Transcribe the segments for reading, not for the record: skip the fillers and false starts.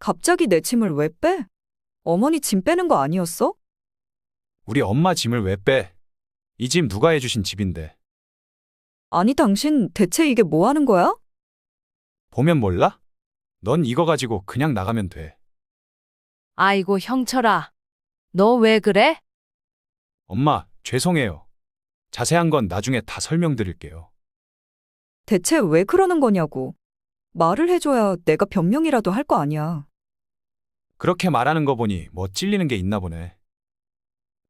갑자기 내 짐을 왜 빼? 어머니 짐 빼는 거 아니었어? 우리 엄마 짐을 왜 빼? 이 짐 누가 해주신 집인데. 아니, 당신 대체 이게 뭐 하는 거야? 보면 몰라? 넌 이거 가지고 그냥 나가면 돼. 아이고, 형철아. 너 왜 그래? 엄마, 죄송해요. 자세한 건 나중에 다 설명드릴게요. 대체 왜 그러는 거냐고. 말을 해줘야 내가 변명이라도 할 거 아니야. 그렇게 말하는 거 보니 뭐 찔리는 게 있나 보네.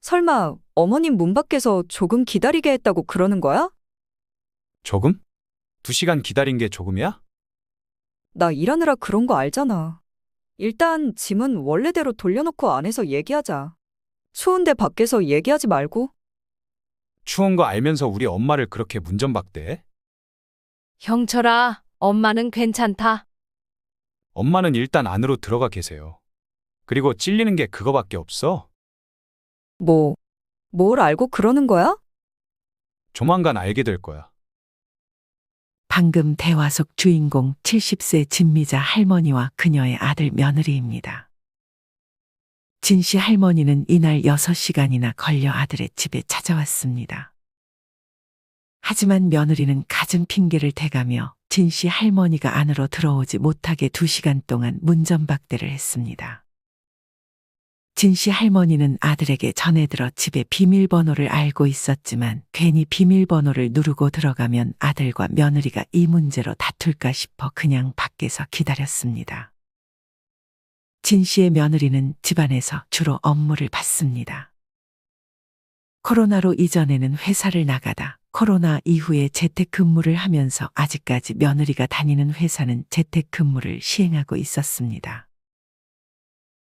설마 어머님 문 밖에서 조금 기다리게 했다고 그러는 거야? 조금? 2시간 기다린 게 조금이야? 나 일하느라 그런 거 알잖아. 일단 짐은 원래대로 돌려놓고 안에서 얘기하자. 추운데 밖에서 얘기하지 말고. 추운 거 알면서 우리 엄마를 그렇게 문전박대해? 형철아, 엄마는 괜찮다. 엄마는 일단 안으로 들어가 계세요. 그리고 찔리는 게 그거밖에 없어? 뭘 알고 그러는 거야? 조만간 알게 될 거야. 방금 대화 속 주인공 70세 진미자 할머니와 그녀의 아들 며느리입니다. 진 씨 할머니는 이날 6시간이나 걸려 아들의 집에 찾아왔습니다. 하지만 며느리는 갖은 핑계를 대가며 진 씨 할머니가 안으로 들어오지 못하게 2시간 동안 문전박대를 했습니다. 진 씨 할머니는 아들에게 전해들어 집의 비밀번호를 알고 있었지만 괜히 비밀번호를 누르고 들어가면 아들과 며느리가 이 문제로 다툴까 싶어 그냥 밖에서 기다렸습니다. 진 씨의 며느리는 집안에서 주로 업무를 받습니다. 코로나로 이전에는 회사를 나가다 코로나 이후에 재택근무를 하면서 아직까지 며느리가 다니는 회사는 재택근무를 시행하고 있었습니다.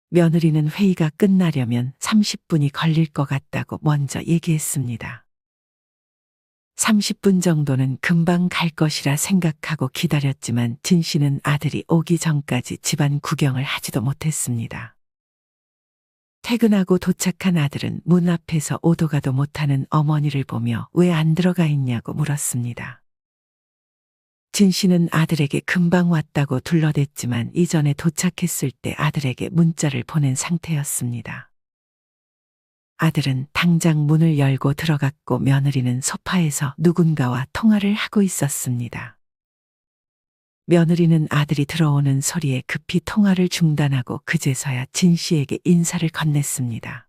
며느리는 회의가 끝나려면 30분이 걸릴 것 같다고 먼저 얘기했습니다. 30분 정도는 금방 갈 것이라 생각하고 기다렸지만 진 씨는 아들이 오기 전까지 집안 구경을 하지도 못했습니다. 퇴근하고 도착한 아들은 문 앞에서 오도 가도 못하는 어머니를 보며 왜 안 들어가 있냐고 물었습니다. 진 씨는 아들에게 금방 왔다고 둘러댔지만 이전에 도착했을 때 아들에게 문자를 보낸 상태였습니다. 아들은 당장 문을 열고 들어갔고 며느리는 소파에서 누군가와 통화를 하고 있었습니다. 며느리는 아들이 들어오는 소리에 급히 통화를 중단하고 그제서야 진 씨에게 인사를 건넸습니다.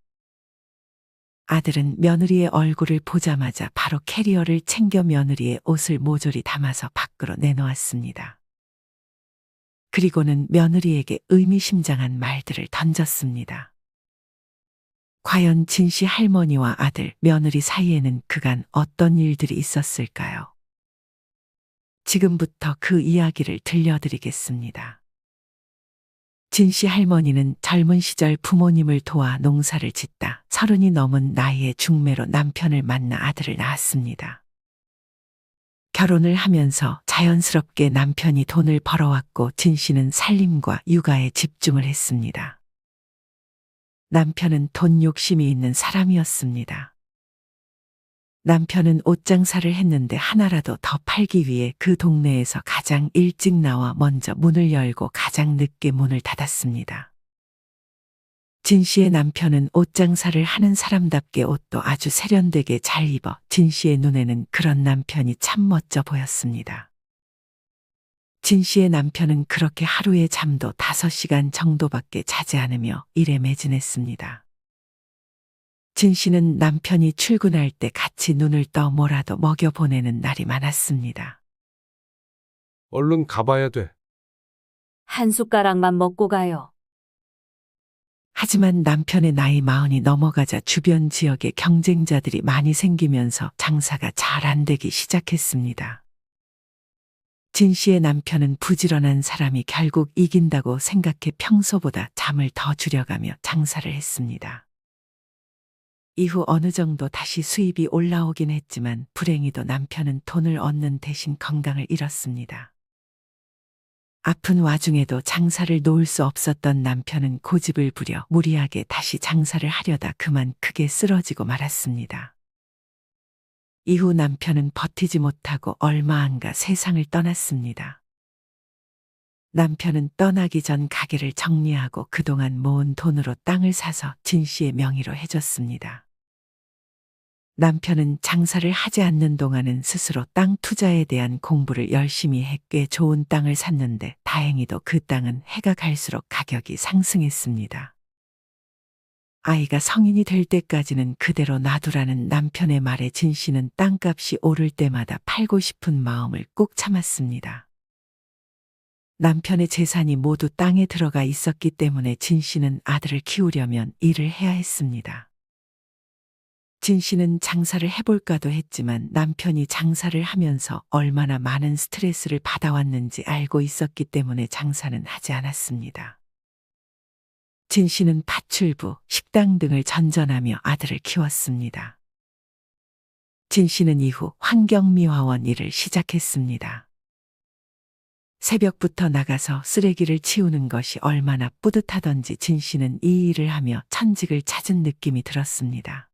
아들은 며느리의 얼굴을 보자마자 바로 캐리어를 챙겨 며느리의 옷을 모조리 담아서 밖으로 내놓았습니다. 그리고는 며느리에게 의미심장한 말들을 던졌습니다. 과연 진 씨 할머니와 아들, 며느리 사이에는 그간 어떤 일들이 있었을까요? 지금부터 그 이야기를 들려드리겠습니다. 진 씨 할머니는 젊은 시절 부모님을 도와 농사를 짓다 30이 넘은 나이에 중매로 남편을 만나 아들을 낳았습니다. 결혼을 하면서 자연스럽게 남편이 돈을 벌어왔고 진 씨는 살림과 육아에 집중을 했습니다. 남편은 돈 욕심이 있는 사람이었습니다. 남편은 옷장사를 했는데 하나라도 더 팔기 위해 그 동네에서 가장 일찍 나와 먼저 문을 열고 가장 늦게 문을 닫았습니다. 진 씨의 남편은 옷장사를 하는 사람답게 옷도 아주 세련되게 잘 입어 진 씨의 눈에는 그런 남편이 참 멋져 보였습니다. 진 씨의 남편은 그렇게 하루에 잠도 5시간 정도밖에 자지 않으며 일에 매진했습니다. 진 씨는 남편이 출근할 때 같이 눈을 떠 뭐라도 먹여보내는 날이 많았습니다. 얼른 가봐야 돼. 한 숟가락만 먹고 가요. 하지만 남편의 나이 40이 넘어가자 주변 지역에 경쟁자들이 많이 생기면서 장사가 잘 안 되기 시작했습니다. 진 씨의 남편은 부지런한 사람이 결국 이긴다고 생각해 평소보다 잠을 더 줄여가며 장사를 했습니다. 이후 어느 정도 다시 수입이 올라오긴 했지만 불행히도 남편은 돈을 얻는 대신 건강을 잃었습니다. 아픈 와중에도 장사를 놓을 수 없었던 남편은 고집을 부려 무리하게 다시 장사를 하려다 그만 크게 쓰러지고 말았습니다. 이후 남편은 버티지 못하고 얼마 안 가 세상을 떠났습니다. 남편은 떠나기 전 가게를 정리하고 그동안 모은 돈으로 땅을 사서 진 씨의 명의로 해줬습니다. 남편은 장사를 하지 않는 동안은 스스로 땅 투자에 대한 공부를 열심히 해 꽤 좋은 땅을 샀는데 다행히도 그 땅은 해가 갈수록 가격이 상승했습니다. 아이가 성인이 될 때까지는 그대로 놔두라는 남편의 말에 진 씨는 땅값이 오를 때마다 팔고 싶은 마음을 꾹 참았습니다. 남편의 재산이 모두 땅에 들어가 있었기 때문에 진 씨는 아들을 키우려면 일을 해야 했습니다. 진 씨는 장사를 해볼까도 했지만 남편이 장사를 하면서 얼마나 많은 스트레스를 받아왔는지 알고 있었기 때문에 장사는 하지 않았습니다. 진 씨는 파출부, 식당 등을 전전하며 아들을 키웠습니다. 진 씨는 이후 환경미화원 일을 시작했습니다. 새벽부터 나가서 쓰레기를 치우는 것이 얼마나 뿌듯하던지 진 씨는 이 일을 하며 천직을 찾은 느낌이 들었습니다.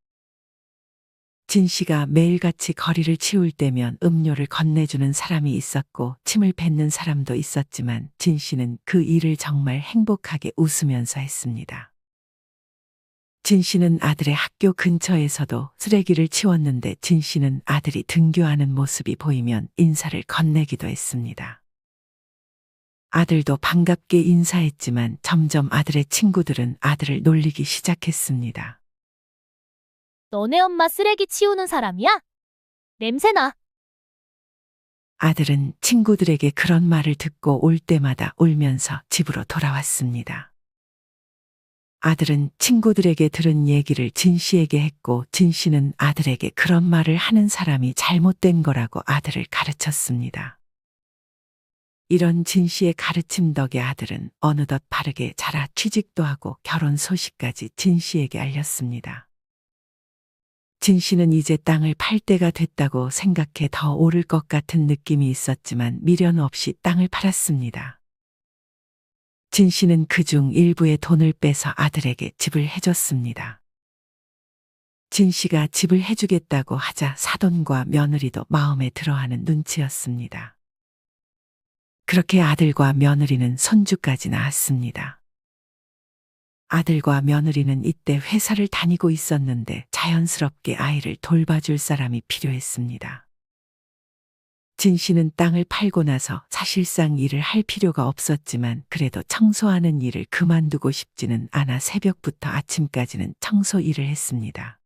진 씨가 매일같이 거리를 치울 때면 음료를 건네주는 사람이 있었고 침을 뱉는 사람도 있었지만 진 씨는 그 일을 정말 행복하게 웃으면서 했습니다. 진 씨는 아들의 학교 근처에서도 쓰레기를 치웠는데 진 씨는 아들이 등교하는 모습이 보이면 인사를 건네기도 했습니다. 아들도 반갑게 인사했지만 점점 아들의 친구들은 아들을 놀리기 시작했습니다. 너네 엄마 쓰레기 치우는 사람이야? 냄새나. 아들은 친구들에게 그런 말을 듣고 올 때마다 울면서 집으로 돌아왔습니다. 아들은 친구들에게 들은 얘기를 진 씨에게 했고 진 씨는 아들에게 그런 말을 하는 사람이 잘못된 거라고 아들을 가르쳤습니다. 이런 진 씨의 가르침 덕에 아들은 어느덧 바르게 자라 취직도 하고 결혼 소식까지 진 씨에게 알렸습니다. 진 씨는 이제 땅을 팔 때가 됐다고 생각해 더 오를 것 같은 느낌이 있었지만 미련 없이 땅을 팔았습니다. 진 씨는 그중 일부의 돈을 빼서 아들에게 집을 해줬습니다. 진 씨가 집을 해주겠다고 하자 사돈과 며느리도 마음에 들어하는 눈치였습니다. 그렇게 아들과 며느리는 손주까지 낳았습니다. 아들과 며느리는 이때 회사를 다니고 있었는데 자연스럽게 아이를 돌봐줄 사람이 필요했습니다. 진 씨는 땅을 팔고 나서 사실상 일을 할 필요가 없었지만 그래도 청소하는 일을 그만두고 싶지는 않아 새벽부터 아침까지는 청소 일을 했습니다.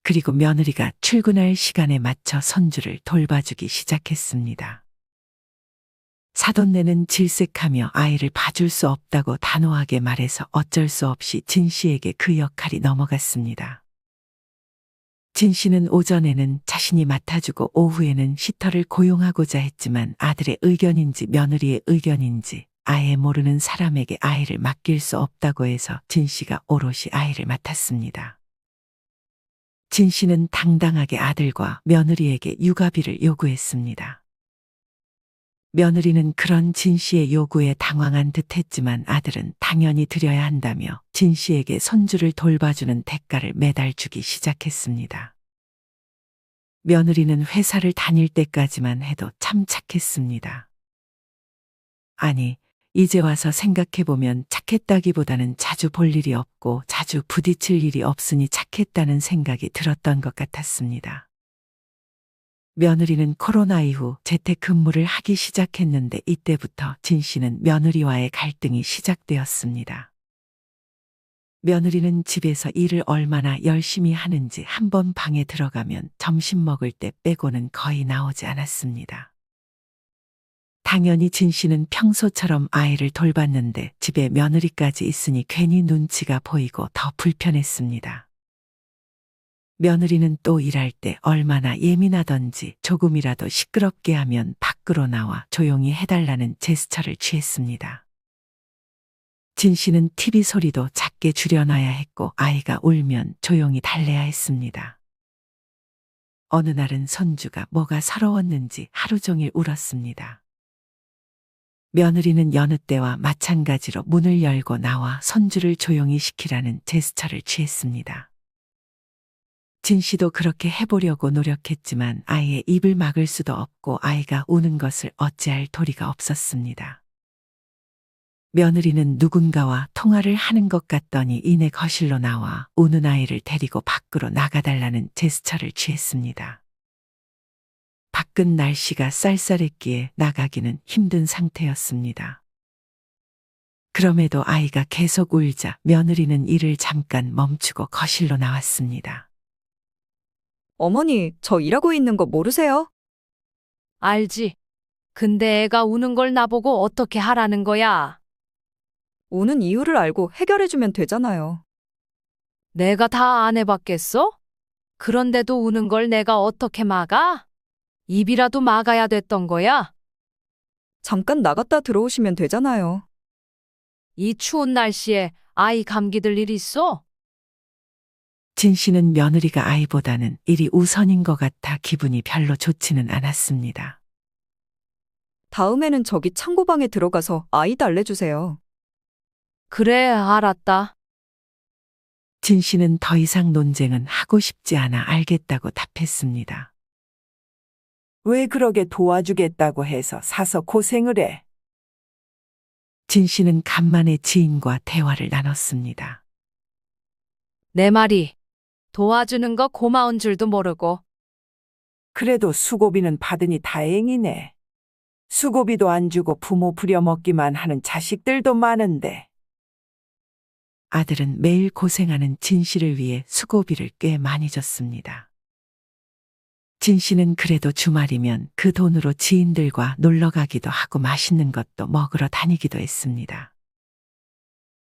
그리고 며느리가 출근할 시간에 맞춰 손주를 돌봐주기 시작했습니다. 사돈네는 질색하며 아이를 봐줄 수 없다고 단호하게 말해서 어쩔 수 없이 진 씨에게 그 역할이 넘어갔습니다. 진 씨는 오전에는 자신이 맡아주고 오후에는 시터를 고용하고자 했지만 아들의 의견인지 며느리의 의견인지 아예 모르는 사람에게 아이를 맡길 수 없다고 해서 진 씨가 오롯이 아이를 맡았습니다. 진 씨는 당당하게 아들과 며느리에게 육아비를 요구했습니다. 며느리는 그런 진 씨의 요구에 당황한 듯 했지만 아들은 당연히 드려야 한다며 진 씨에게 손주를 돌봐주는 대가를 매달 주기 시작했습니다. 며느리는 회사를 다닐 때까지만 해도 참 착했습니다. 아니, 이제 와서 생각해보면 착했다기보다는 자주 볼 일이 없고 자주 부딪힐 일이 없으니 착했다는 생각이 들었던 것 같았습니다. 며느리는 코로나 이후 재택근무를 하기 시작했는데 이때부터 진 씨는 며느리와의 갈등이 시작되었습니다. 며느리는 집에서 일을 얼마나 열심히 하는지 한 번 방에 들어가면 점심 먹을 때 빼고는 거의 나오지 않았습니다. 당연히 진 씨는 평소처럼 아이를 돌봤는데 집에 며느리까지 있으니 괜히 눈치가 보이고 더 불편했습니다. 며느리는 또 일할 때 얼마나 예민하던지 조금이라도 시끄럽게 하면 밖으로 나와 조용히 해달라는 제스처를 취했습니다. 진 씨는 TV 소리도 작게 줄여놔야 했고 아이가 울면 조용히 달래야 했습니다. 어느 날은 손주가 뭐가 서러웠는지 하루 종일 울었습니다. 며느리는 여느 때와 마찬가지로 문을 열고 나와 손주를 조용히 시키라는 제스처를 취했습니다. 진 씨도 그렇게 해보려고 노력했지만 아이의 입을 막을 수도 없고 아이가 우는 것을 어찌할 도리가 없었습니다. 며느리는 누군가와 통화를 하는 것 같더니 이내 거실로 나와 우는 아이를 데리고 밖으로 나가달라는 제스처를 취했습니다. 밖은 날씨가 쌀쌀했기에 나가기는 힘든 상태였습니다. 그럼에도 아이가 계속 울자 며느리는 일을 잠깐 멈추고 거실로 나왔습니다. 어머니, 저 일하고 있는 거 모르세요? 알지. 근데 애가 우는 걸 나보고 어떻게 하라는 거야? 우는 이유를 알고 해결해주면 되잖아요. 내가 다 안 해봤겠어? 그런데도 우는 걸 내가 어떻게 막아? 입이라도 막아야 됐던 거야? 잠깐 나갔다 들어오시면 되잖아요. 이 추운 날씨에 아이 감기 들 일 있어? 진 씨는 며느리가 아이보다는 일이 우선인 것 같아 기분이 별로 좋지는 않았습니다. 다음에는 저기 창고방에 들어가서 아이 달래주세요. 그래, 알았다. 진 씨는 더 이상 논쟁은 하고 싶지 않아 알겠다고 답했습니다. 왜 그러게 도와주겠다고 해서 사서 고생을 해? 진 씨는 간만에 지인과 대화를 나눴습니다. 내 말이 도와주는 거 고마운 줄도 모르고. 그래도 수고비는 받으니 다행이네. 수고비도 안 주고 부모 부려먹기만 하는 자식들도 많은데. 아들은 매일 고생하는 진 씨를 위해 수고비를 꽤 많이 줬습니다. 진 씨는 그래도 주말이면 그 돈으로 지인들과 놀러 가기도 하고 맛있는 것도 먹으러 다니기도 했습니다.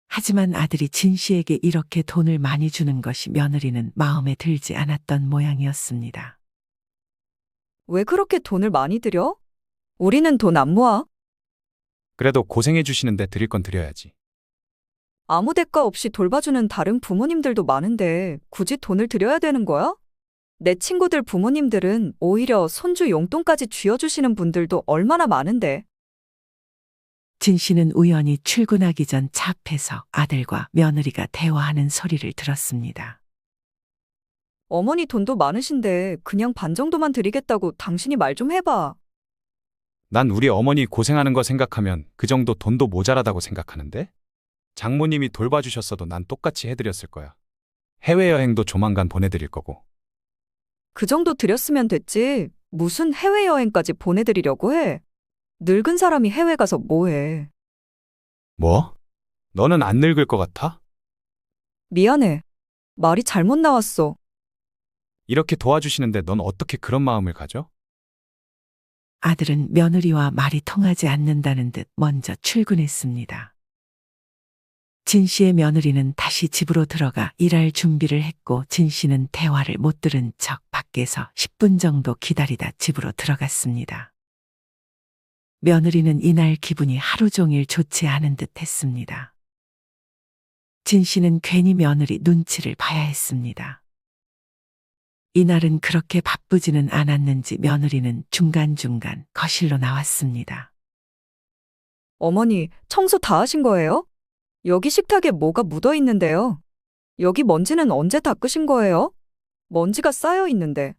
하지만 아들이 진 씨에게 이렇게 돈을 많이 주는 것이 며느리는 마음에 들지 않았던 모양이었습니다. 왜 그렇게 돈을 많이 들여? 우리는 돈 안 모아. 그래도 고생해 주시는데 드릴 건 드려야지. 아무 대가 없이 돌봐주는 다른 부모님들도 많은데 굳이 돈을 들여야 되는 거야? 내 친구들 부모님들은 오히려 손주 용돈까지 쥐어주시는 분들도 얼마나 많은데. 진 씨는 우연히 출근하기 전 차 앞에서 아들과 며느리가 대화하는 소리를 들었습니다. 어머니 돈도 많으신데 그냥 반 정도만 드리겠다고 당신이 말 좀 해봐. 난 우리 어머니 고생하는 거 생각하면 그 정도 돈도 모자라다고 생각하는데? 장모님이 돌봐주셨어도 난 똑같이 해드렸을 거야. 해외여행도 조만간 보내드릴 거고. 그 정도 드렸으면 됐지. 무슨 해외여행까지 보내드리려고 해. 늙은 사람이 해외 가서 뭐해. 뭐? 너는 안 늙을 것 같아? 미안해. 말이 잘못 나왔어. 이렇게 도와주시는데 넌 어떻게 그런 마음을 가져? 아들은 며느리와 말이 통하지 않는다는 듯 먼저 출근했습니다. 진 씨의 며느리는 다시 집으로 들어가 일할 준비를 했고 진 씨는 대화를 못 들은 척 밖에서 10분 정도 기다리다 집으로 들어갔습니다. 며느리는 이날 기분이 하루 종일 좋지 않은 듯 했습니다. 진 씨는 괜히 며느리 눈치를 봐야 했습니다. 이날은 그렇게 바쁘지는 않았는지 며느리는 중간중간 거실로 나왔습니다. 어머니, 청소 다 하신 거예요? 여기 식탁에 뭐가 묻어 있는데요. 여기 먼지는 언제 닦으신 거예요? 먼지가 쌓여 있는데.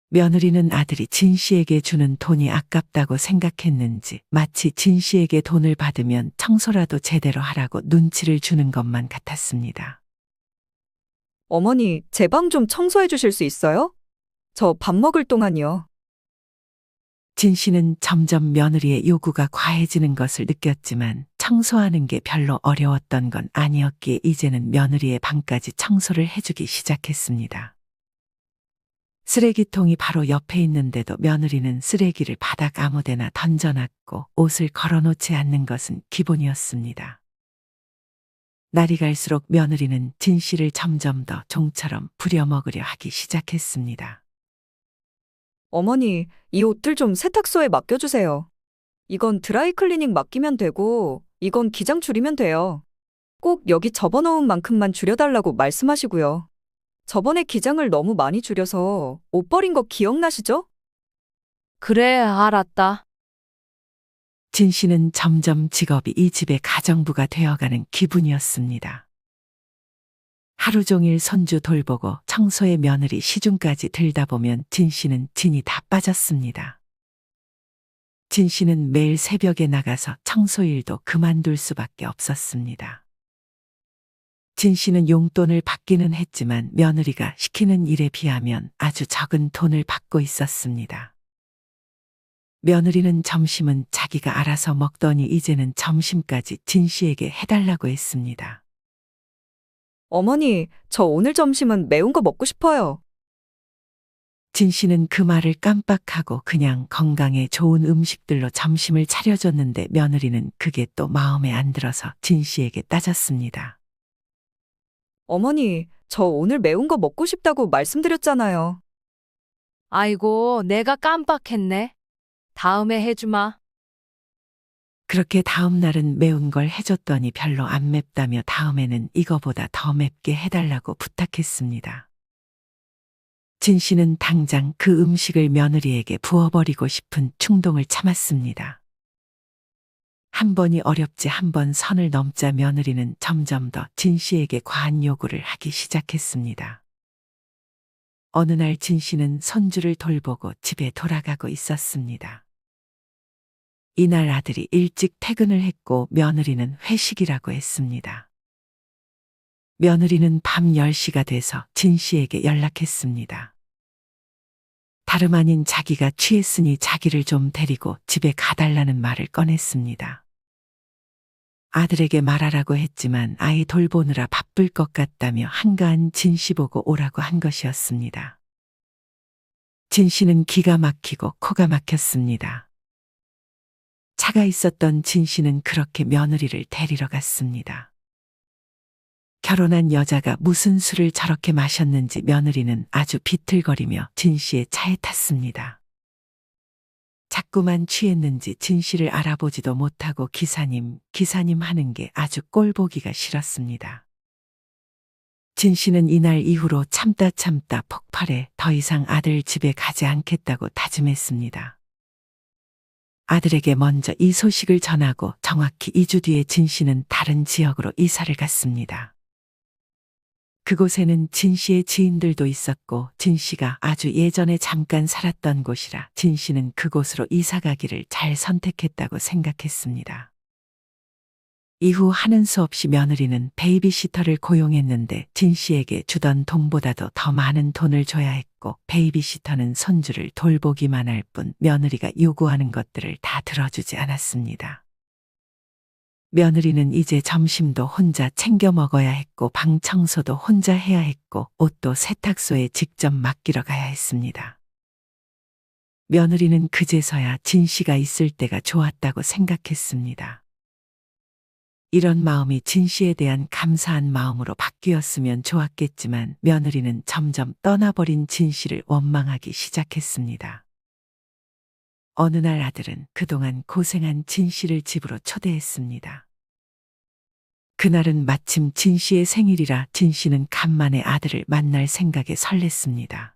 며느리는 아들이 진 씨에게 주는 돈이 아깝다고 생각했는지 마치 진 씨에게 돈을 받으면 청소라도 제대로 하라고 눈치를 주는 것만 같았습니다. 어머니, 제 방 좀 청소해 주실 수 있어요? 저 밥 먹을 동안이요. 진 씨는 점점 며느리의 요구가 과해지는 것을 느꼈지만 청소하는 게 별로 어려웠던 건 아니었기에 이제는 며느리의 방까지 청소를 해주기 시작했습니다. 쓰레기통이 바로 옆에 있는데도 며느리는 쓰레기를 바닥 아무데나 던져놨고 옷을 걸어놓지 않는 것은 기본이었습니다. 날이 갈수록 며느리는 진 씨를 점점 더 종처럼 부려먹으려 하기 시작했습니다. 어머니, 이 옷들 좀 세탁소에 맡겨주세요. 이건 드라이클리닝 맡기면 되고, 이건 기장 줄이면 돼요. 꼭 여기 접어놓은 만큼만 줄여달라고 말씀하시고요. 저번에 기장을 너무 많이 줄여서 옷 버린 거 기억나시죠? 그래, 알았다. 진 씨는 점점 직업이 이 집의 가정부가 되어가는 기분이었습니다. 하루 종일 손주 돌보고 청소의 며느리 시중까지 들다 보면 진 씨는 진이 다 빠졌습니다. 진 씨는 매일 새벽에 나가서 청소일도 그만둘 수밖에 없었습니다. 진 씨는 용돈을 받기는 했지만 며느리가 시키는 일에 비하면 아주 적은 돈을 받고 있었습니다. 며느리는 점심은 자기가 알아서 먹더니 이제는 점심까지 진 씨에게 해달라고 했습니다. 어머니, 저 오늘 점심은 매운 거 먹고 싶어요. 진 씨는 그 말을 깜빡하고 그냥 건강에 좋은 음식들로 점심을 차려줬는데 며느리는 그게 또 마음에 안 들어서 진 씨에게 따졌습니다. 어머니, 저 오늘 매운 거 먹고 싶다고 말씀드렸잖아요. 아이고, 내가 깜빡했네. 다음에 해주마. 그렇게 다음 날은 매운 걸 해줬더니 별로 안 맵다며 다음에는 이거보다 더 맵게 해달라고 부탁했습니다. 진 씨는 당장 그 음식을 며느리에게 부어버리고 싶은 충동을 참았습니다. 한 번이 어렵지 한 번 선을 넘자 며느리는 점점 더 진 씨에게 과한 요구를 하기 시작했습니다. 어느 날 진 씨는 손주를 돌보고 집에 돌아가고 있었습니다. 이날 아들이 일찍 퇴근을 했고 며느리는 회식이라고 했습니다. 며느리는 밤 10시가 돼서 진 씨에게 연락했습니다. 다름 아닌 자기가 취했으니 자기를 좀 데리고 집에 가달라는 말을 꺼냈습니다. 아들에게 말하라고 했지만 아이 돌보느라 바쁠 것 같다며 한가한 진 씨 보고 오라고 한 것이었습니다. 진 씨는 기가 막히고 코가 막혔습니다. 차가 있었던 진 씨는 그렇게 며느리를 데리러 갔습니다. 결혼한 여자가 무슨 술을 저렇게 마셨는지 며느리는 아주 비틀거리며 진 씨의 차에 탔습니다. 자꾸만 취했는지 진 씨를 알아보지도 못하고 기사님 하는 게 아주 꼴보기가 싫었습니다. 진 씨는 이날 이후로 참다 폭발해 더 이상 아들 집에 가지 않겠다고 다짐했습니다. 아들에게 먼저 이 소식을 전하고 정확히 2주 뒤에 진 씨는 다른 지역으로 이사를 갔습니다. 그곳에는 진 씨의 지인들도 있었고 진 씨가 아주 예전에 잠깐 살았던 곳이라 진 씨는 그곳으로 이사 가기를 잘 선택했다고 생각했습니다. 이후 하는 수 없이 며느리는 베이비시터를 고용했는데 진 씨에게 주던 돈보다도 더 많은 돈을 줘야 했고 베이비시터는 손주를 돌보기만 할 뿐 며느리가 요구하는 것들을 다 들어주지 않았습니다. 며느리는 이제 점심도 혼자 챙겨 먹어야 했고 방 청소도 혼자 해야 했고 옷도 세탁소에 직접 맡기러 가야 했습니다. 며느리는 그제서야 진 씨가 있을 때가 좋았다고 생각했습니다. 이런 마음이 진 씨에 대한 감사한 마음으로 바뀌었으면 좋았겠지만 며느리는 점점 떠나버린 진 씨를 원망하기 시작했습니다. 어느 날 아들은 그동안 고생한 진 씨를 집으로 초대했습니다. 그날은 마침 진 씨의 생일이라 진 씨는 간만에 아들을 만날 생각에 설렜습니다.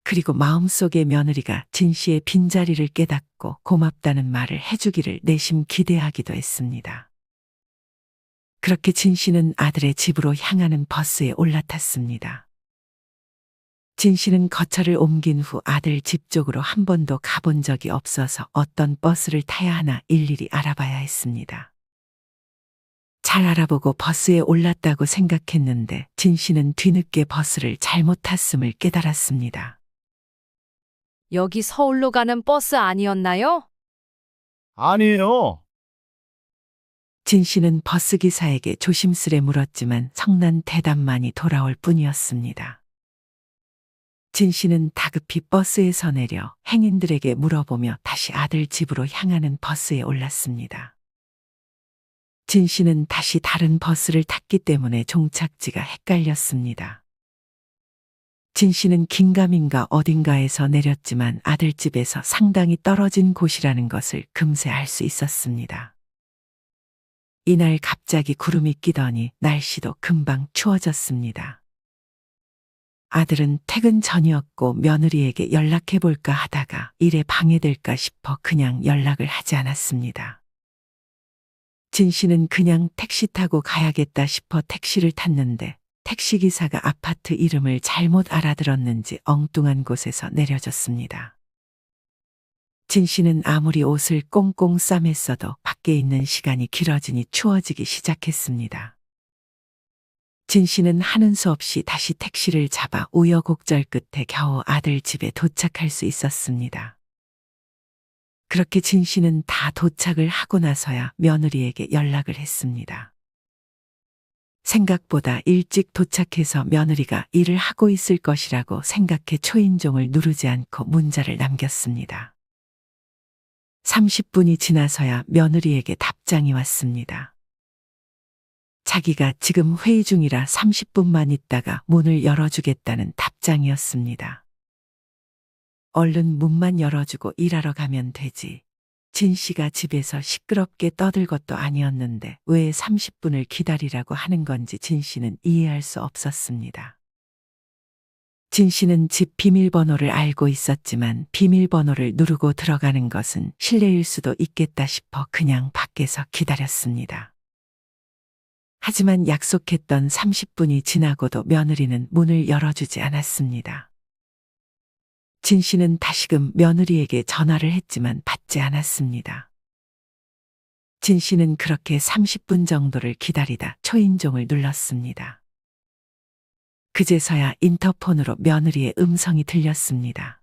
그리고 마음속에 며느리가 진 씨의 빈자리를 깨닫고 고맙다는 말을 해주기를 내심 기대하기도 했습니다. 그렇게 진 씨는 아들의 집으로 향하는 버스에 올라탔습니다. 진 씨는 거처를 옮긴 후 아들 집 쪽으로 한 번도 가본 적이 없어서 어떤 버스를 타야 하나 일일이 알아봐야 했습니다. 잘 알아보고 버스에 올랐다고 생각했는데 진 씨는 뒤늦게 버스를 잘못 탔음을 깨달았습니다. 여기 서울로 가는 버스 아니었나요? 아니에요. 진 씨는 버스 기사에게 조심스레 물었지만 성난 대답만이 돌아올 뿐이었습니다. 진 씨는 다급히 버스에서 내려 행인들에게 물어보며 다시 아들 집으로 향하는 버스에 올랐습니다. 진 씨는 다시 다른 버스를 탔기 때문에 종착지가 헷갈렸습니다. 진 씨는 긴가민가 어딘가에서 내렸지만 아들 집에서 상당히 떨어진 곳이라는 것을 금세 알 수 있었습니다. 이날 갑자기 구름이 끼더니 날씨도 금방 추워졌습니다. 아들은 퇴근 전이었고 며느리에게 연락해볼까 하다가 일에 방해될까 싶어 그냥 연락을 하지 않았습니다. 진 씨는 그냥 택시 타고 가야겠다 싶어 택시를 탔는데 택시기사가 아파트 이름을 잘못 알아들었는지 엉뚱한 곳에서 내려줬습니다. 진 씨는 아무리 옷을 꽁꽁 싸맸어도 밖에 있는 시간이 길어지니 추워지기 시작했습니다. 진 씨는 하는 수 없이 다시 택시를 잡아 우여곡절 끝에 겨우 아들 집에 도착할 수 있었습니다. 그렇게 진 씨는 다 도착을 하고 나서야 며느리에게 연락을 했습니다. 생각보다 일찍 도착해서 며느리가 일을 하고 있을 것이라고 생각해 초인종을 누르지 않고 문자를 남겼습니다. 30분이 지나서야 며느리에게 답장이 왔습니다. 자기가 지금 회의 중이라 30분만 있다가 문을 열어주겠다는 답장이었습니다. 얼른 문만 열어주고 일하러 가면 되지. 진 씨가 집에서 시끄럽게 떠들 것도 아니었는데 왜 30분을 기다리라고 하는 건지 진 씨는 이해할 수 없었습니다. 진 씨는 집 비밀번호를 알고 있었지만 비밀번호를 누르고 들어가는 것은 실례일 수도 있겠다 싶어 그냥 밖에서 기다렸습니다. 하지만 약속했던 30분이 지나고도 며느리는 문을 열어주지 않았습니다. 진 씨는 다시금 며느리에게 전화를 했지만 받지 않았습니다. 진 씨는 그렇게 30분 정도를 기다리다 초인종을 눌렀습니다. 그제서야 인터폰으로 며느리의 음성이 들렸습니다.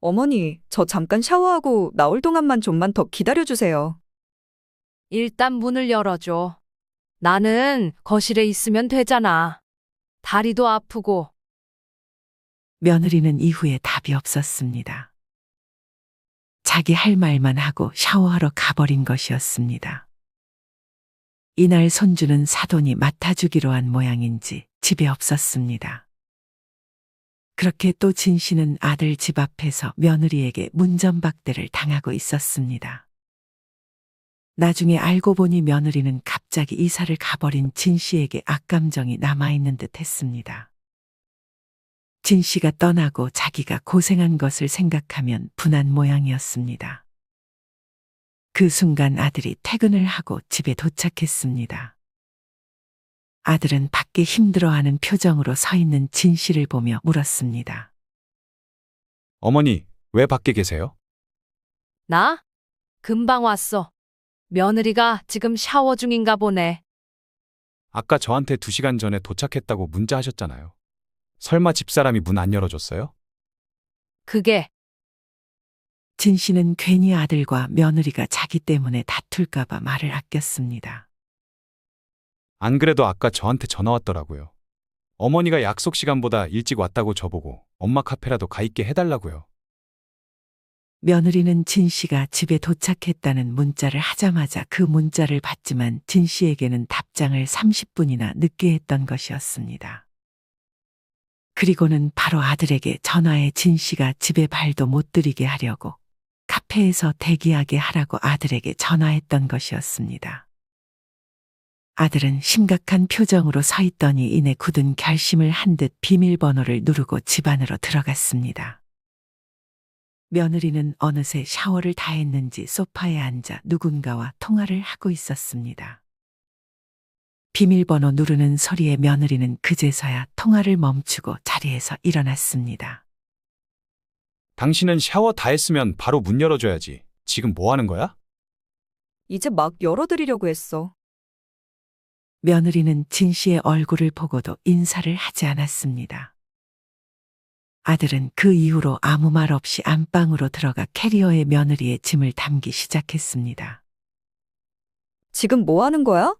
어머니, 저 잠깐 샤워하고 나올 동안만 좀만 더 기다려주세요. 일단 문을 열어줘. 나는 거실에 있으면 되잖아. 다리도 아프고. 며느리는 이후에 답이 없었습니다. 자기 할 말만 하고 샤워하러 가버린 것이었습니다. 이날 손주는 사돈이 맡아주기로 한 모양인지 집에 없었습니다. 그렇게 또 진 씨는 아들 집 앞에서 며느리에게 문전박대를 당하고 있었습니다. 나중에 알고 보니 며느리는 갑자기 이사를 가버린 진 씨에게 악감정이 남아있는 듯 했습니다. 진 씨가 떠나고 자기가 고생한 것을 생각하면 분한 모양이었습니다. 그 순간 아들이 퇴근을 하고 집에 도착했습니다. 아들은 밖에 힘들어하는 표정으로 서 있는 진 씨를 보며 물었습니다. 어머니, 왜 밖에 계세요? 나? 금방 왔어. 며느리가 지금 샤워 중인가 보네. 아까 저한테 2시간 전에 도착했다고 문자하셨잖아요. 설마 집사람이 문 안 열어줬어요? 그게 진 씨는 괜히 아들과 며느리가 자기 때문에 다툴까봐 말을 아꼈습니다. 안 그래도 아까 저한테 전화 왔더라고요. 어머니가 약속 시간보다 일찍 왔다고 저보고 엄마 카페라도 가 있게 해달라고요. 며느리는 진 씨가 집에 도착했다는 문자를 하자마자 그 문자를 받지만 진 씨에게는 답장을 30분이나 늦게 했던 것이었습니다. 그리고는 바로 아들에게 전화해 진 씨가 집에 발도 못 들이게 하려고 카페에서 대기하게 하라고 아들에게 전화했던 것이었습니다. 아들은 심각한 표정으로 서 있더니 이내 굳은 결심을 한 듯 비밀번호를 누르고 집 안으로 들어갔습니다. 며느리는 어느새 샤워를 다 했는지 소파에 앉아 누군가와 통화를 하고 있었습니다. 비밀번호 누르는 소리에 며느리는 그제서야 통화를 멈추고 자리에서 일어났습니다. 당신은 샤워 다 했으면 바로 문 열어줘야지. 지금 뭐 하는 거야? 이제 막 열어드리려고 했어. 며느리는 진 씨의 얼굴을 보고도 인사를 하지 않았습니다. 아들은 그 이후로 아무 말 없이 안방으로 들어가 캐리어에 며느리의 짐을 담기 시작했습니다. 지금 뭐 하는 거야?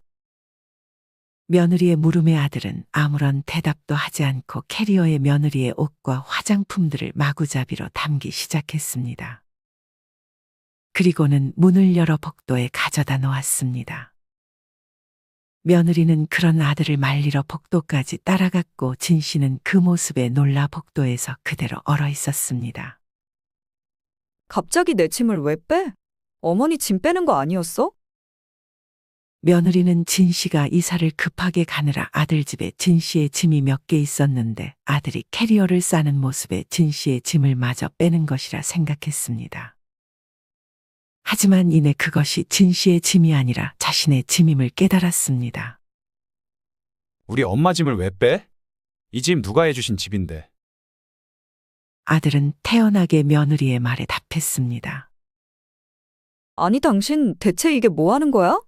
며느리의 물음에 아들은 아무런 대답도 하지 않고 캐리어에 며느리의 옷과 화장품들을 마구잡이로 담기 시작했습니다. 그리고는 문을 열어 복도에 가져다 놓았습니다. 며느리는 그런 아들을 말리러 복도까지 따라갔고 진 씨는 그 모습에 놀라 복도에서 그대로 얼어 있었습니다. 갑자기 내 짐을 왜 빼? 어머니 짐 빼는 거 아니었어? 며느리는 진 씨가 이사를 급하게 가느라 아들 집에 진 씨의 짐이 몇 개 있었는데 아들이 캐리어를 싸는 모습에 진 씨의 짐을 마저 빼는 것이라 생각했습니다. 하지만 이내 그것이 진 씨의 짐이 아니라 자신의 짐임을 깨달았습니다. 우리 엄마 짐을 왜 빼? 이 짐 누가 해주신 집인데. 아들은 태연하게 며느리의 말에 답했습니다. 아니, 당신 대체 이게 뭐 하는 거야?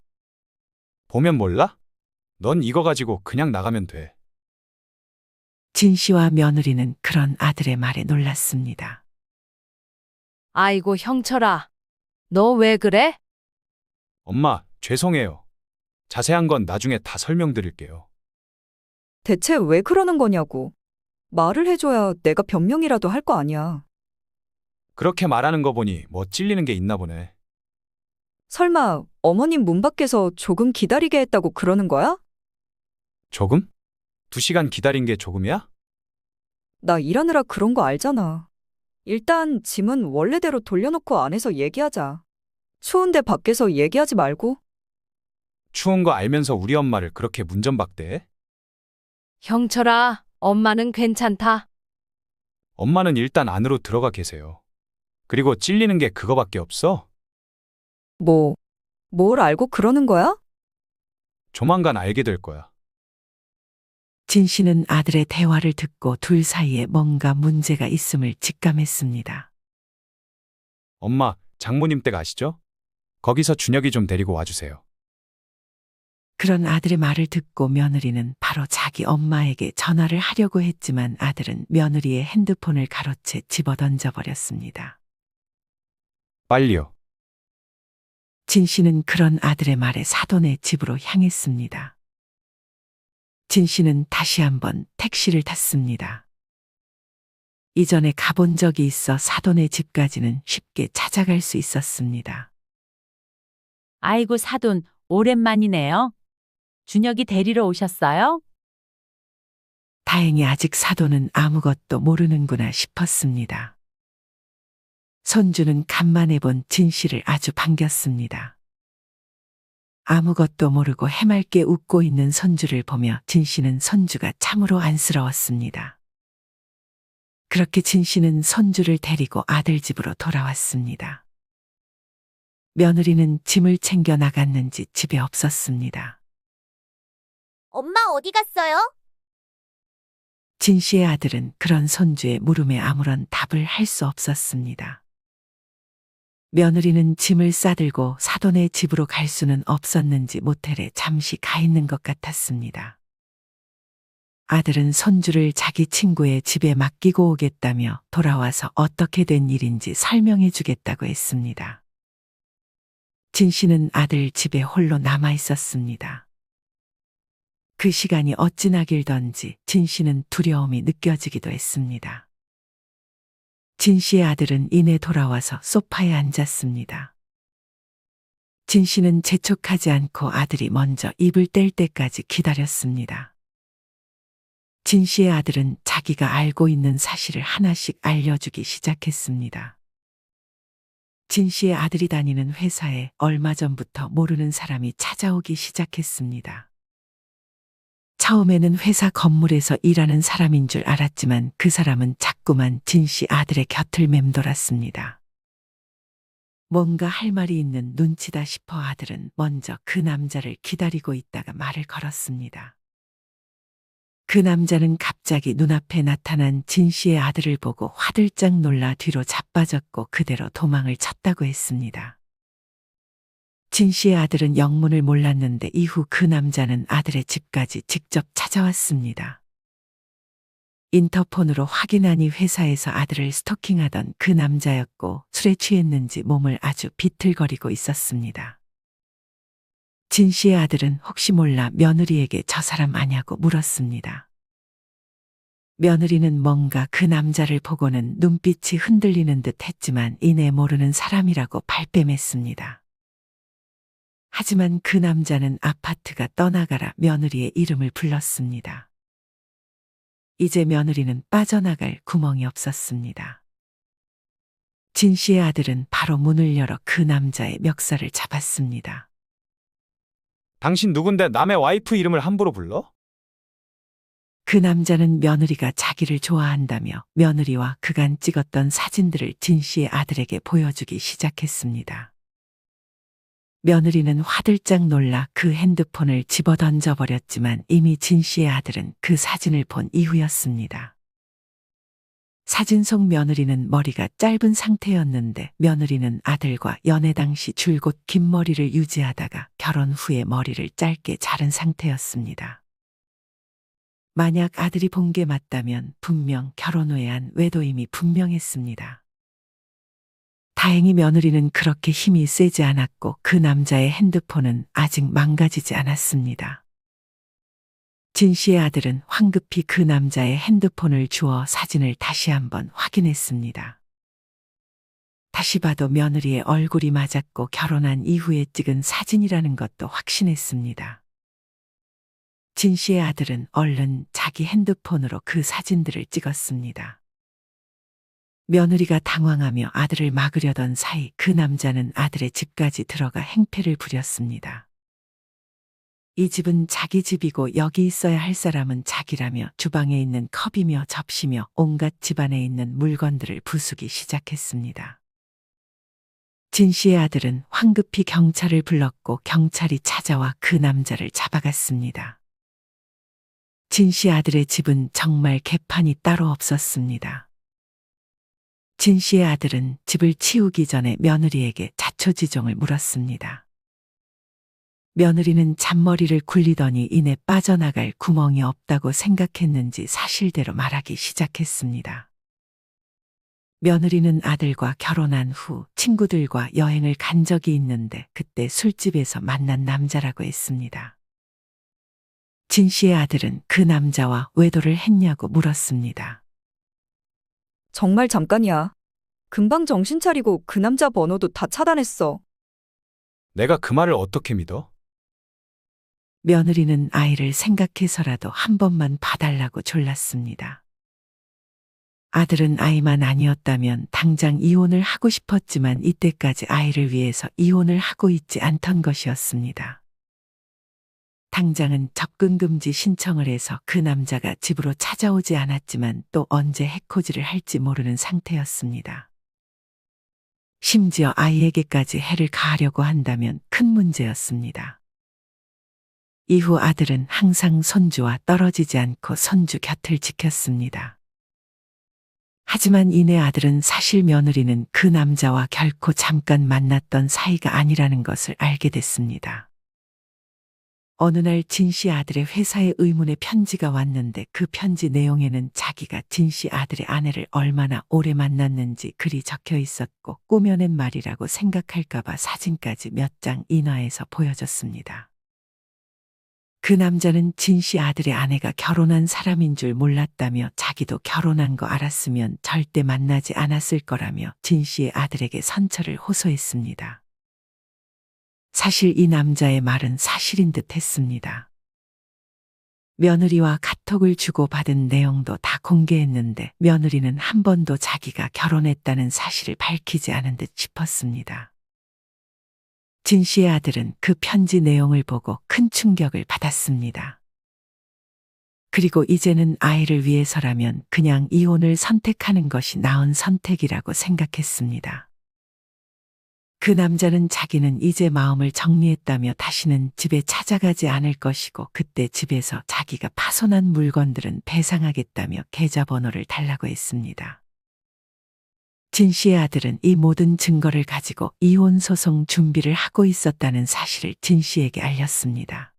보면 몰라? 넌 이거 가지고 그냥 나가면 돼. 진 씨와 며느리는 그런 아들의 말에 놀랐습니다. 아이고, 형철아. 너 왜 그래? 엄마, 죄송해요. 자세한 건 나중에 다 설명드릴게요. 대체 왜 그러는 거냐고. 말을 해줘야 내가 변명이라도 할 거 아니야. 그렇게 말하는 거 보니 뭐 찔리는 게 있나 보네. 설마 어머님 문 밖에서 조금 기다리게 했다고 그러는 거야? 조금? 2시간 기다린 게 조금이야? 나 일하느라 그런 거 알잖아. 일단 짐은 원래대로 돌려놓고 안에서 얘기하자. 추운데 밖에서 얘기하지 말고. 추운 거 알면서 우리 엄마를 그렇게 문전박대해? 형철아, 엄마는 괜찮다. 엄마는 일단 안으로 들어가 계세요. 그리고 찔리는 게 그거밖에 없어? 뭘 알고 그러는 거야? 조만간 알게 될 거야. 진 씨는 아들의 대화를 듣고 둘 사이에 뭔가 문제가 있음을 직감했습니다. 엄마, 장모님 댁 아시죠? 거기서 준혁이 좀 데리고 와주세요. 그런 아들의 말을 듣고 며느리는 바로 자기 엄마에게 전화를 하려고 했지만 아들은 며느리의 핸드폰을 가로채 집어던져 버렸습니다. 빨리요. 진 씨는 그런 아들의 말에 사돈의 집으로 향했습니다. 진 씨는 다시 한번 택시를 탔습니다. 이전에 가본 적이 있어 사돈의 집까지는 쉽게 찾아갈 수 있었습니다. 아이고, 사돈, 오랜만이네요. 준혁이 데리러 오셨어요? 다행히 아직 사돈은 아무것도 모르는구나 싶었습니다. 손주는 간만에 본 진 씨를 아주 반겼습니다. 아무것도 모르고 해맑게 웃고 있는 손주를 보며 진 씨는 손주가 참으로 안쓰러웠습니다. 그렇게 진 씨는 손주를 데리고 아들 집으로 돌아왔습니다. 며느리는 짐을 챙겨 나갔는지 집에 없었습니다. 엄마 어디 갔어요? 진 씨의 아들은 그런 손주의 물음에 아무런 답을 할 수 없었습니다. 며느리는 짐을 싸들고 사돈의 집으로 갈 수는 없었는지 모텔에 잠시 가 있는 것 같았습니다. 아들은 손주를 자기 친구의 집에 맡기고 오겠다며 돌아와서 어떻게 된 일인지 설명해 주겠다고 했습니다. 진 씨는 아들 집에 홀로 남아 있었습니다. 그 시간이 어찌나 길던지 진 씨는 두려움이 느껴지기도 했습니다. 진 씨의 아들은 이내 돌아와서 소파에 앉았습니다. 진 씨는 재촉하지 않고 아들이 먼저 입을 뗄 때까지 기다렸습니다. 진 씨의 아들은 자기가 알고 있는 사실을 하나씩 알려주기 시작했습니다. 진 씨의 아들이 다니는 회사에 얼마 전부터 모르는 사람이 찾아오기 시작했습니다. 처음에는 회사 건물에서 일하는 사람인 줄 알았지만 그 사람은 자꾸만 진 씨 아들의 곁을 맴돌았습니다. 뭔가 할 말이 있는 눈치다 싶어 아들은 먼저 그 남자를 기다리고 있다가 말을 걸었습니다. 그 남자는 갑자기 눈앞에 나타난 진 씨의 아들을 보고 화들짝 놀라 뒤로 자빠졌고 그대로 도망을 쳤다고 했습니다. 진 씨의 아들은 영문을 몰랐는데 이후 그 남자는 아들의 집까지 직접 찾아왔습니다. 인터폰으로 확인하니 회사에서 아들을 스토킹하던 그 남자였고 술에 취했는지 몸을 아주 비틀거리고 있었습니다. 진 씨의 아들은 혹시 몰라 며느리에게 저 사람 아냐고 물었습니다. 며느리는 뭔가 그 남자를 보고는 눈빛이 흔들리는 듯 했지만 이내 모르는 사람이라고 발뺌했습니다. 하지만 그 남자는 아파트가 떠나가라 며느리의 이름을 불렀습니다. 이제 며느리는 빠져나갈 구멍이 없었습니다. 진 씨의 아들은 바로 문을 열어 그 남자의 멱살을 잡았습니다. 당신 누군데 남의 와이프 이름을 함부로 불러? 그 남자는 며느리가 자기를 좋아한다며 며느리와 그간 찍었던 사진들을 진 씨의 아들에게 보여주기 시작했습니다. 며느리는 화들짝 놀라 그 핸드폰을 집어던져 버렸지만 이미 진 씨의 아들은 그 사진을 본 이후였습니다. 사진 속 며느리는 머리가 짧은 상태였는데 며느리는 아들과 연애 당시 줄곧 긴 머리를 유지하다가 결혼 후에 머리를 짧게 자른 상태였습니다. 만약 아들이 본 게 맞다면 분명 결혼 후에 한 외도임이 분명했습니다. 다행히 며느리는 그렇게 힘이 세지 않았고 그 남자의 핸드폰은 아직 망가지지 않았습니다. 진 씨의 아들은 황급히 그 남자의 핸드폰을 주워 사진을 다시 한번 확인했습니다. 다시 봐도 며느리의 얼굴이 맞았고 결혼한 이후에 찍은 사진이라는 것도 확신했습니다. 진 씨의 아들은 얼른 자기 핸드폰으로 그 사진들을 찍었습니다. 며느리가 당황하며 아들을 막으려던 사이 그 남자는 아들의 집까지 들어가 행패를 부렸습니다. 이 집은 자기 집이고 여기 있어야 할 사람은 자기라며 주방에 있는 컵이며 접시며 온갖 집안에 있는 물건들을 부수기 시작했습니다. 진 씨의 아들은 황급히 경찰을 불렀고 경찰이 찾아와 그 남자를 잡아갔습니다. 진 씨 아들의 집은 정말 개판이 따로 없었습니다. 진 씨의 아들은 집을 치우기 전에 며느리에게 자초지종을 물었습니다. 며느리는 잔머리를 굴리더니 이내 빠져나갈 구멍이 없다고 생각했는지 사실대로 말하기 시작했습니다. 며느리는 아들과 결혼한 후 친구들과 여행을 간 적이 있는데 그때 술집에서 만난 남자라고 했습니다. 진 씨의 아들은 그 남자와 외도를 했냐고 물었습니다. 정말 잠깐이야. 금방 정신 차리고 그 남자 번호도 다 차단했어. 내가 그 말을 어떻게 믿어? 며느리는 아이를 생각해서라도 한 번만 봐달라고 졸랐습니다. 아들은 아이만 아니었다면 당장 이혼을 하고 싶었지만 이때까지 아이를 위해서 이혼을 하고 있지 않던 것이었습니다. 당장은 접근금지 신청을 해서 그 남자가 집으로 찾아오지 않았지만 또 언제 해코지를 할지 모르는 상태였습니다. 심지어 아이에게까지 해를 가하려고 한다면 큰 문제였습니다. 이후 아들은 항상 손주와 떨어지지 않고 손주 곁을 지켰습니다. 하지만 이내 아들은 사실 며느리는 그 남자와 결코 잠깐 만났던 사이가 아니라는 것을 알게 됐습니다. 어느 날 진 씨 아들의 회사에 의문의 편지가 왔는데 그 편지 내용에는 자기가 진 씨 아들의 아내를 얼마나 오래 만났는지 글이 적혀 있었고 꾸며낸 말이라고 생각할까봐 사진까지 몇 장 인화해서 보여줬습니다. 그 남자는 진 씨 아들의 아내가 결혼한 사람인 줄 몰랐다며 자기도 결혼한 거 알았으면 절대 만나지 않았을 거라며 진 씨의 아들에게 선처를 호소했습니다. 사실 이 남자의 말은 사실인 듯 했습니다. 며느리와 카톡을 주고받은 내용도 다 공개했는데 며느리는 한 번도 자기가 결혼했다는 사실을 밝히지 않은 듯 싶었습니다. 진 씨의 아들은 그 편지 내용을 보고 큰 충격을 받았습니다. 그리고 이제는 아이를 위해서라면 그냥 이혼을 선택하는 것이 나은 선택이라고 생각했습니다. 그 남자는 자기는 이제 마음을 정리했다며 다시는 집에 찾아가지 않을 것이고 그때 집에서 자기가 파손한 물건들은 배상하겠다며 계좌번호를 달라고 했습니다. 진 씨의 아들은 이 모든 증거를 가지고 이혼 소송 준비를 하고 있었다는 사실을 진 씨에게 알렸습니다.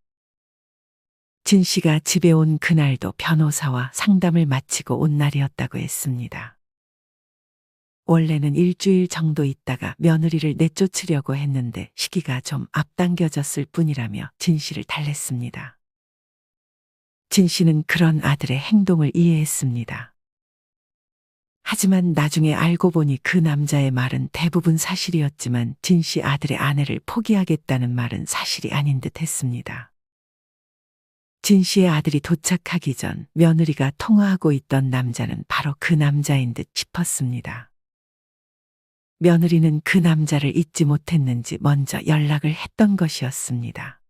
진 씨가 집에 온 그날도 변호사와 상담을 마치고 온 날이었다고 했습니다. 원래는 일주일 정도 있다가 며느리를 내쫓으려고 했는데 시기가 좀 앞당겨졌을 뿐이라며 진 씨를 달랬습니다. 진 씨는 그런 아들의 행동을 이해했습니다. 하지만 나중에 알고 보니 그 남자의 말은 대부분 사실이었지만 진 씨 아들의 아내를 포기하겠다는 말은 사실이 아닌 듯 했습니다. 진 씨의 아들이 도착하기 전 며느리가 통화하고 있던 남자는 바로 그 남자인 듯 싶었습니다. 며느리는 그 남자를 잊지 못했는지 먼저 연락을 했던 것이었습니다.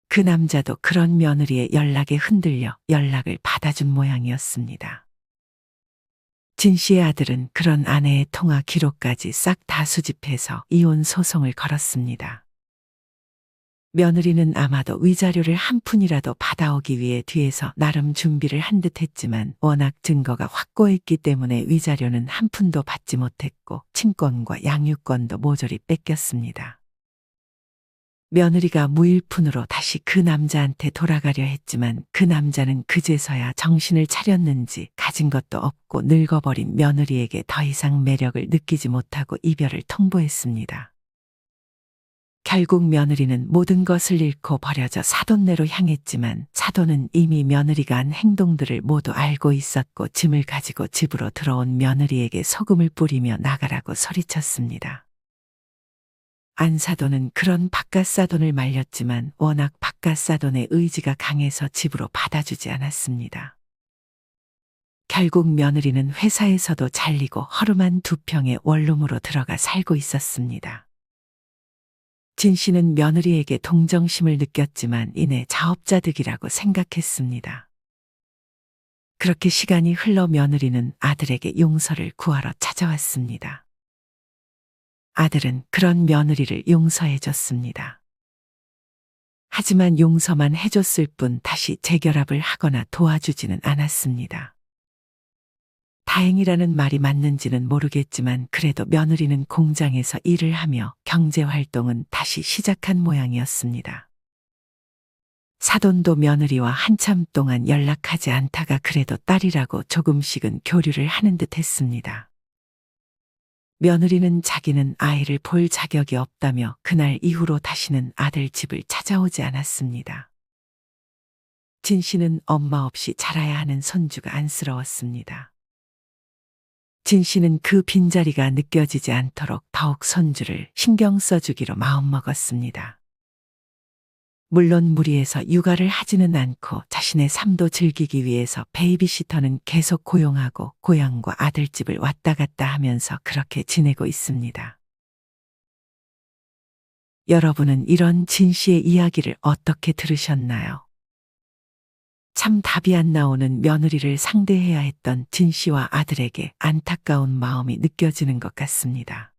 그 남자도 그런 며느리의 연락에 흔들려 연락을 받아준 모양이었습니다. 진 씨의 아들은 그런 아내의 통화 기록까지 싹 다 수집해서 이혼 소송을 걸었습니다. 며느리는 아마도 위자료를 한 푼이라도 받아오기 위해 뒤에서 나름 준비를 한 듯 했지만 워낙 증거가 확고했기 때문에 위자료는 한 푼도 받지 못했고 친권과 양육권도 모조리 뺏겼습니다. 며느리가 무일푼으로 다시 그 남자한테 돌아가려 했지만 그 남자는 그제서야 정신을 차렸는지 가진 것도 없고 늙어버린 며느리에게 더 이상 매력을 느끼지 못하고 이별을 통보했습니다. 결국 며느리는 모든 것을 잃고 버려져 사돈네로 향했지만 사돈은 이미 며느리가 한 행동들을 모두 알고 있었고 짐을 가지고 집으로 들어온 며느리에게 소금을 뿌리며 나가라고 소리쳤습니다. 안사돈은 그런 바깥사돈을 말렸지만 워낙 바깥사돈의 의지가 강해서 집으로 받아주지 않았습니다. 결국 며느리는 회사에서도 잘리고 허름한 2평의 원룸으로 들어가 살고 있었습니다. 진 씨는 며느리에게 동정심을 느꼈지만 이내 자업자득이라고 생각했습니다. 그렇게 시간이 흘러 며느리는 아들에게 용서를 구하러 찾아왔습니다. 아들은 그런 며느리를 용서해줬습니다. 하지만 용서만 해줬을 뿐 다시 재결합을 하거나 도와주지는 않았습니다. 다행이라는 말이 맞는지는 모르겠지만 그래도 며느리는 공장에서 일을 하며 경제활동은 다시 시작한 모양이었습니다. 사돈도 며느리와 한참 동안 연락하지 않다가 그래도 딸이라고 조금씩은 교류를 하는 듯 했습니다. 며느리는 자기는 아이를 볼 자격이 없다며 그날 이후로 다시는 아들 집을 찾아오지 않았습니다. 진 씨는 엄마 없이 자라야 하는 손주가 안쓰러웠습니다. 진 씨는 그 빈자리가 느껴지지 않도록 더욱 손주를 신경 써주기로 마음먹었습니다. 물론 무리해서 육아를 하지는 않고 자신의 삶도 즐기기 위해서 베이비시터는 계속 고용하고 고향과 아들집을 왔다 갔다 하면서 그렇게 지내고 있습니다. 여러분은 이런 진 씨의 이야기를 어떻게 들으셨나요? 참 답이 안 나오는 며느리를 상대해야 했던 진 씨와 아들에게 안타까운 마음이 느껴지는 것 같습니다.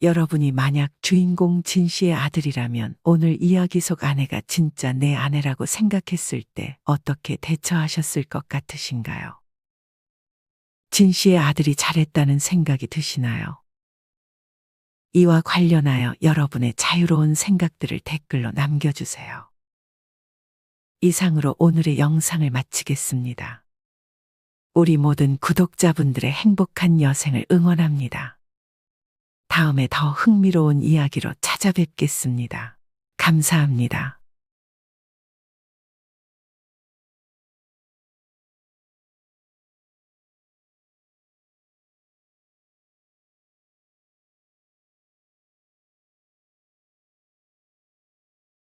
여러분이 만약 주인공 진 씨의 아들이라면 오늘 이야기 속 아내가 진짜 내 아내라고 생각했을 때 어떻게 대처하셨을 것 같으신가요? 진 씨의 아들이 잘했다는 생각이 드시나요? 이와 관련하여 여러분의 자유로운 생각들을 댓글로 남겨주세요. 이상으로 오늘의 영상을 마치겠습니다. 우리 모든 구독자분들의 행복한 여생을 응원합니다. 다음에 더 흥미로운 이야기로 찾아뵙겠습니다. 감사합니다.